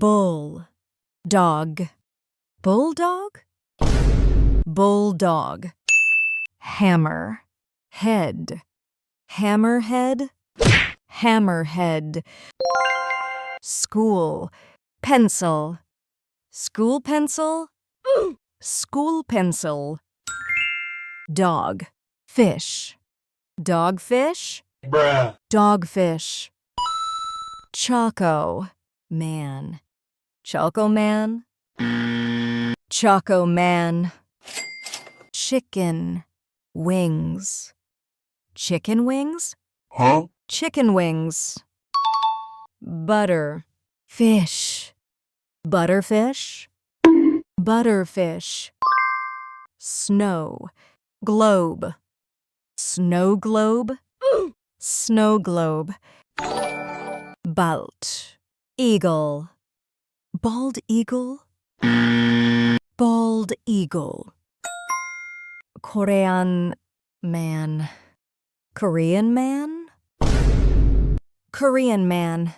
bull, dog, bulldog, bulldog, hammer, head, hammerhead, hammerhead, school, pencil, school pencil, school pencil, dog, fish, dogfish, Bruh. dogfish, Choco man, Choco man, Choco man, chicken wings, chicken wings, Huh? chicken wings, butter fish, butterfish, butterfish, snow globe, snow globe, snow globe, bald eagle, bald eagle, bald eagle, Korean man, Korean man, Korean man,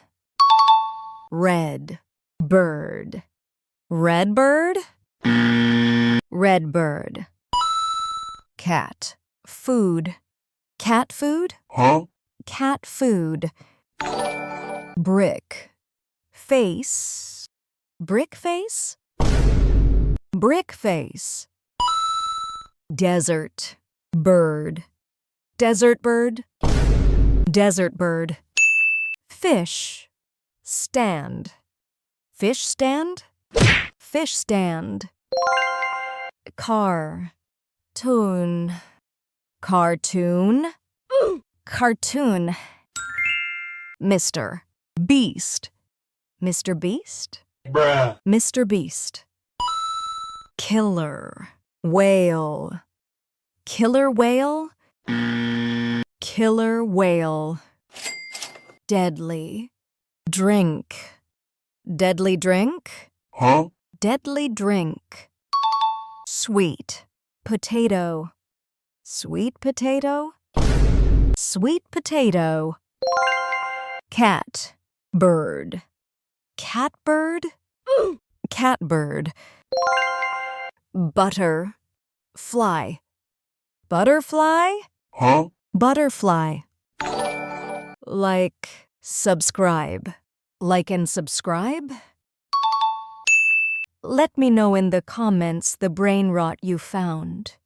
red bird, red bird, red bird, cat food, cat food, Huh? cat food, brick face, brick face, brick face, desert bird, desert bird, desert bird, fish stand, fish stand, fish stand, car tune, cartoon, cartoon, Mr. Beast, Mr. Beast, Bruh. Mr. Beast, killer whale, killer whale, killer whale, deadly drink, deadly drink, Huh? deadly drink, sweet potato, sweet potato, sweet potato, cat bird, cat bird, cat bird, butter fly, butterfly, Huh? butterfly, like subscribe, like and subscribe. Let me know in the comments the brain rot you found.